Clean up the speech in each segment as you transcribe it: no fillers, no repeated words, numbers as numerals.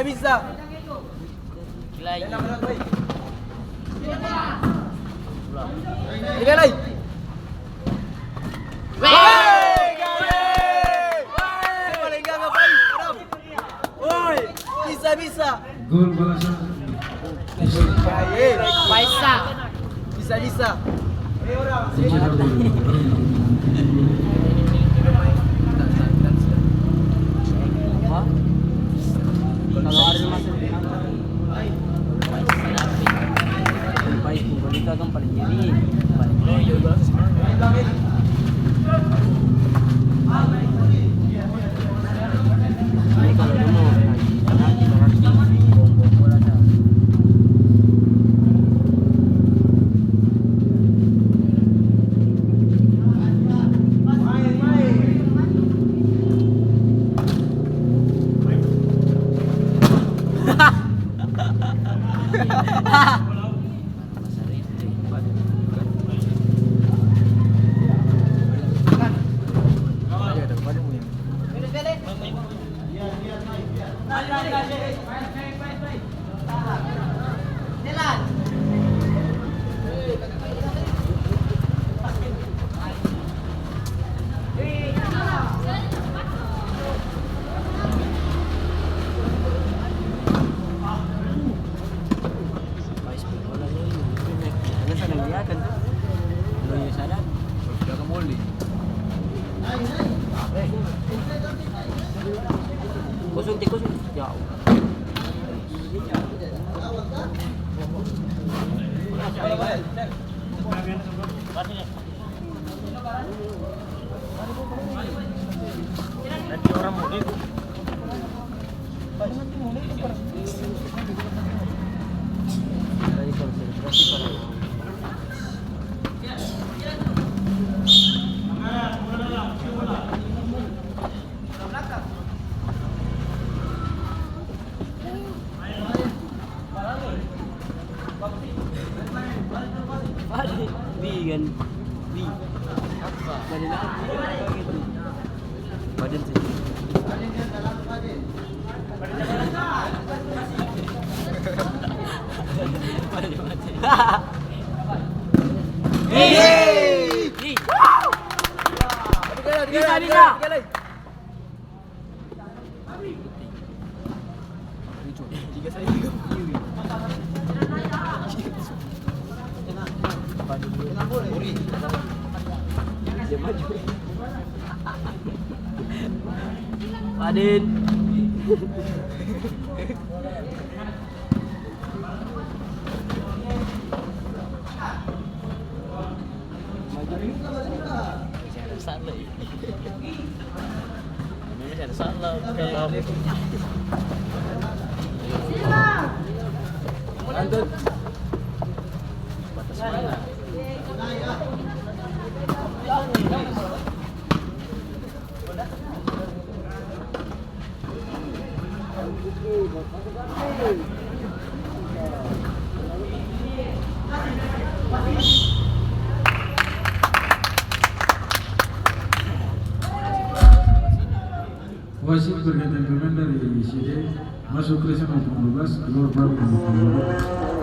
Bisa. Tiga lagi. Bisa. Gol balasan. Bisa. Kalau ada masuk baik wanita kan paling nyeri ini kalau dulu bom bola dah Kosong jauh. Nanti orang mudik. Kan di apa badan sih Adin. Ada salah kayak lanjut batas mana Wasit bergantian pemain dari CD masuk ke nomor 12 keluar baru nomor 22.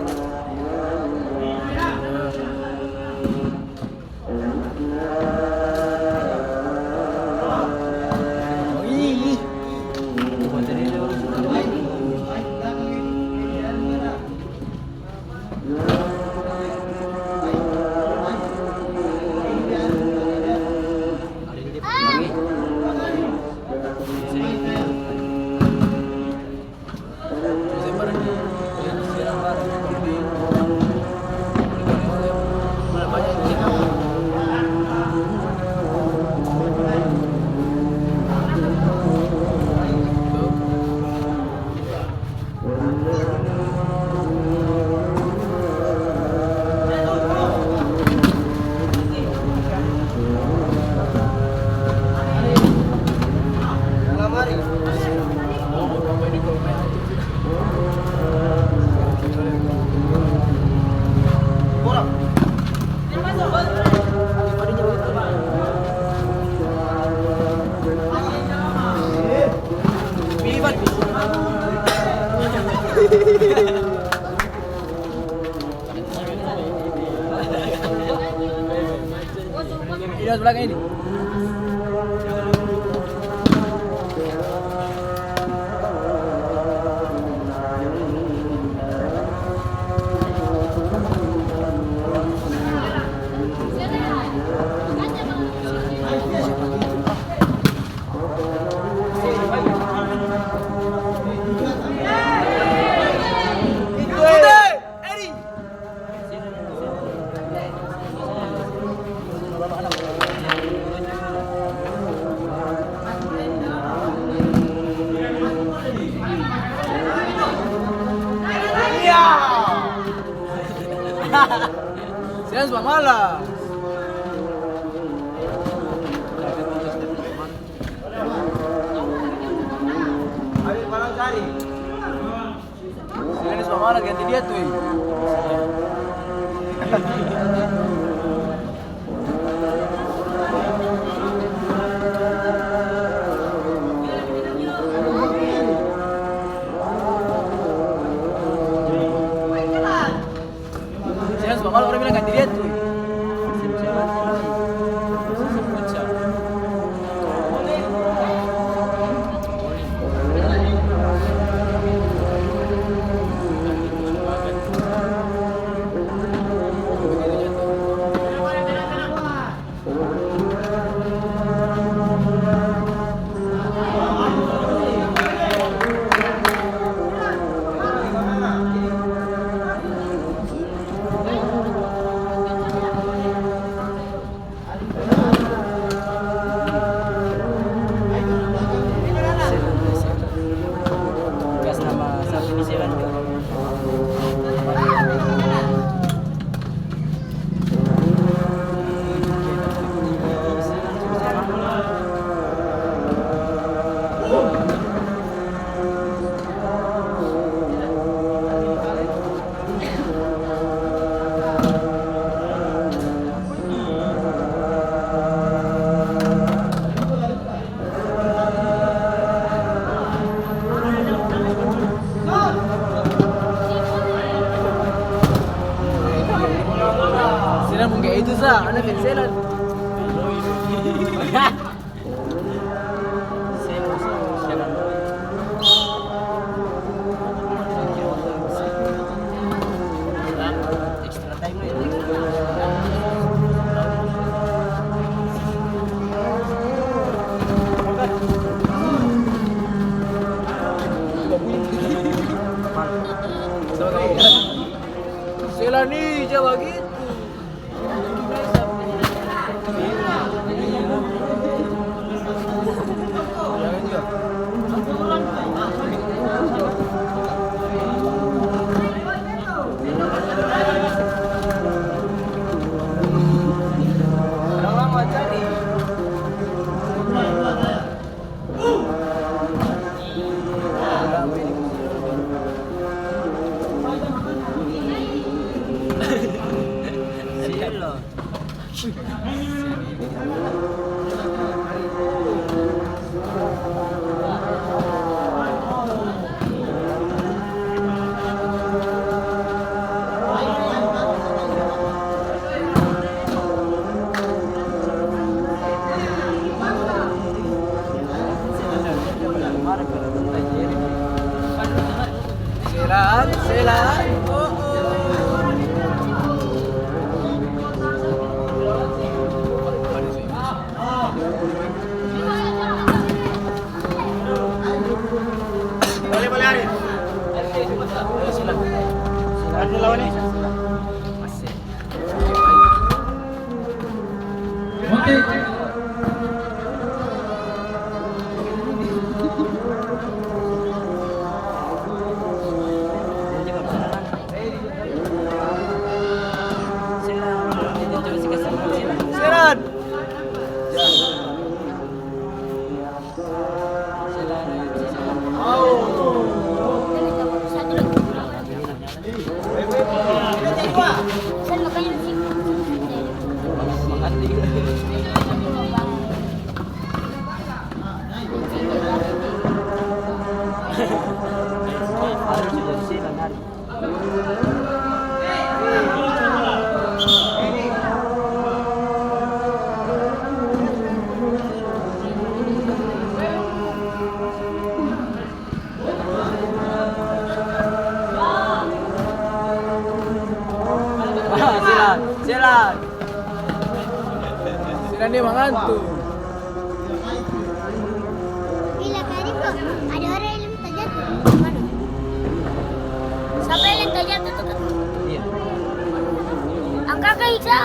Ini belakang ini. Saya sudah malah. Ayo malah cari. Saya sudah malah ganti dia tuh. Kalau orang bilang ganti dia tuh. Itu sah, anak pensilan. Extra time Selani Jawa gitu. kan? Silan. Boleh Arif. Silan. Ada lawan ni. Masih. Oke. Silan. Silan. Silan dia mengantuk. Bila tadi kok ada orang yang terjatuh. Mana? Siapa yang terjatuh tu? Iya. Angkat ke Iksa.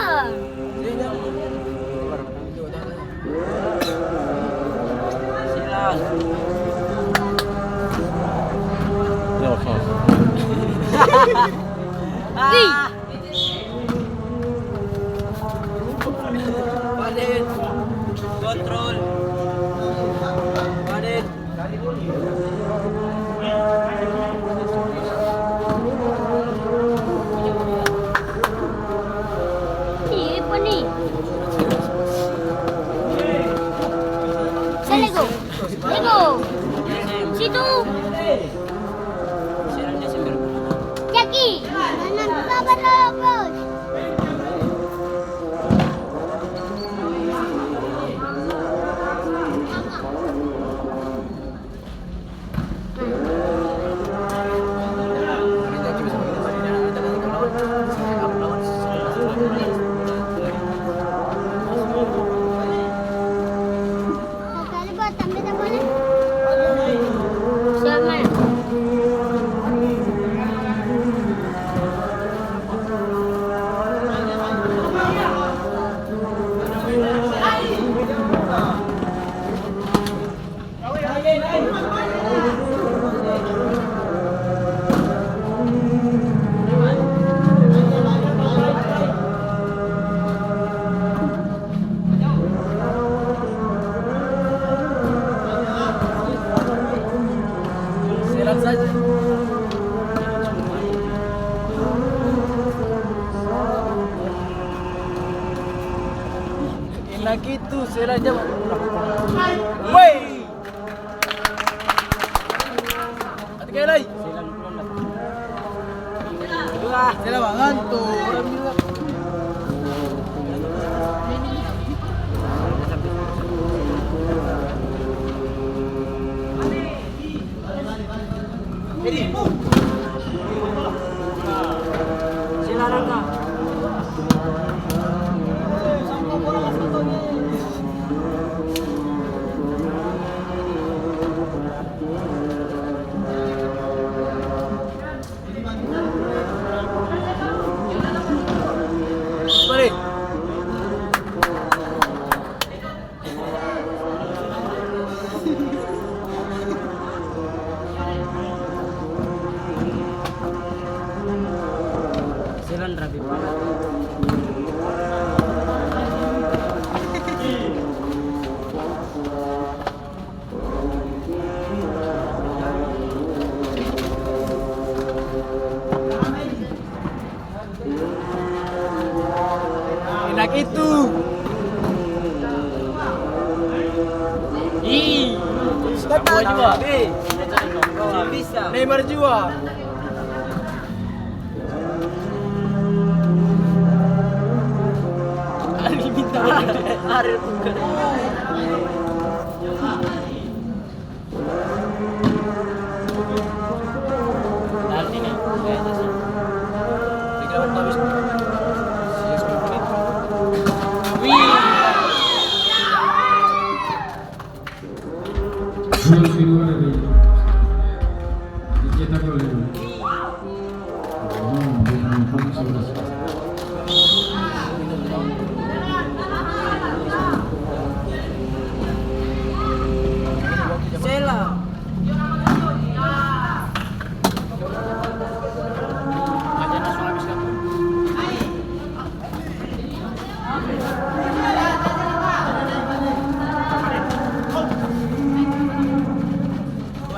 Silan. Ih. Badin. Kontrol. Badin. Ni apa ni? Saya Lego. Lego. Situ. Silan dia sambil. Jaki. Kanan sabar lah, bos. Kali buat tambah tak boleh. Siapa? Silan saja. Enak itu, Silan aja. Woi. Hati kali lagi. Silan pulang. Dua. Silan mengantuk. Orang bilang. Silan Rangga. Balik. Silan rapi banget. Enak itu. Ih, Samoa juga. Bisa. Neymar juga. Ali minta Arif bukan. Nanti nih.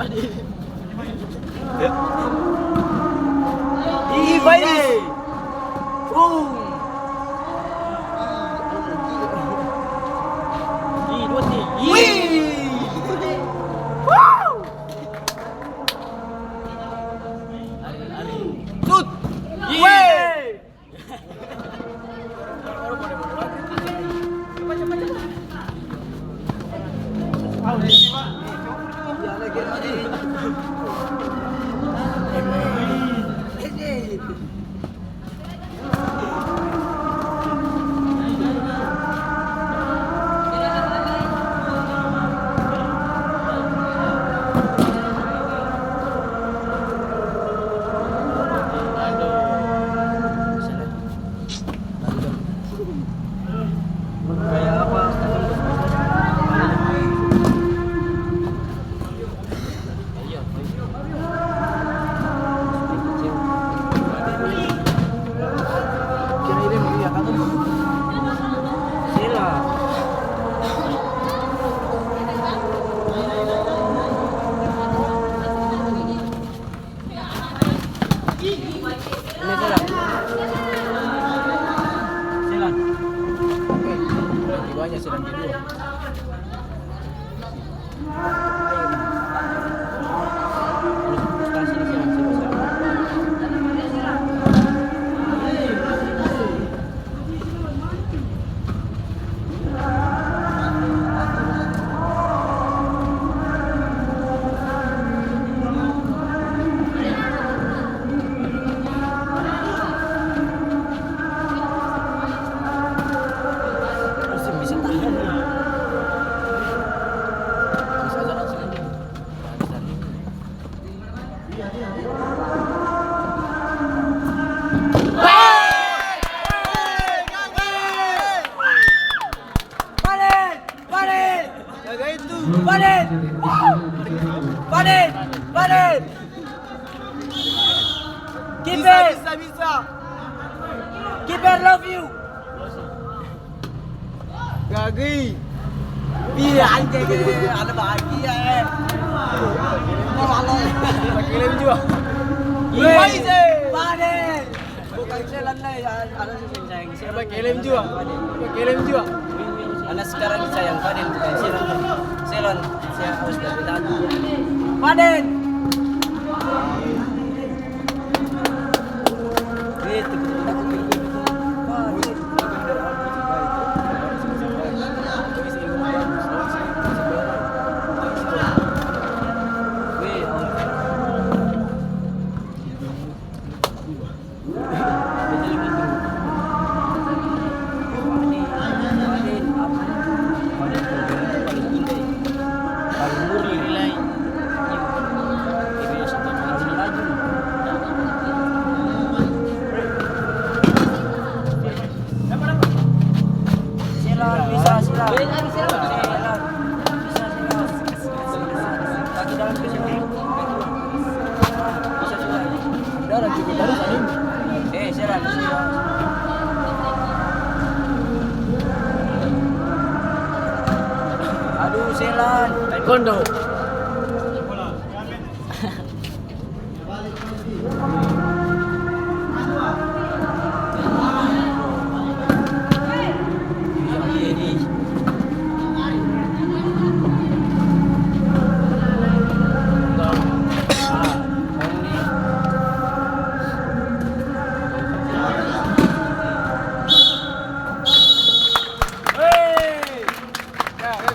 Ih, baik. Ih, 2-3. Wih. Wow. Shoot. Wih. Kayak apa? Iya. Kira ini mau ya kan? Sila. Ini Sila. Sila. Banyak sedang di dua. Bisa tahan. Bisa jalan sini. Panen. Bisa. Keeper love you. Gagi. Iya anjing ada bahagia. Pakai lem juga. Panen. Bukan jalan lah ada sayang. Pakai lem juga. Anak sekarang sayang panen bukan selon. Saya harus dapat. Panen. Gitu. Aduh, Selan. Taekwondo.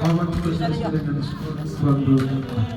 Awan selesai dengan skor 2-2.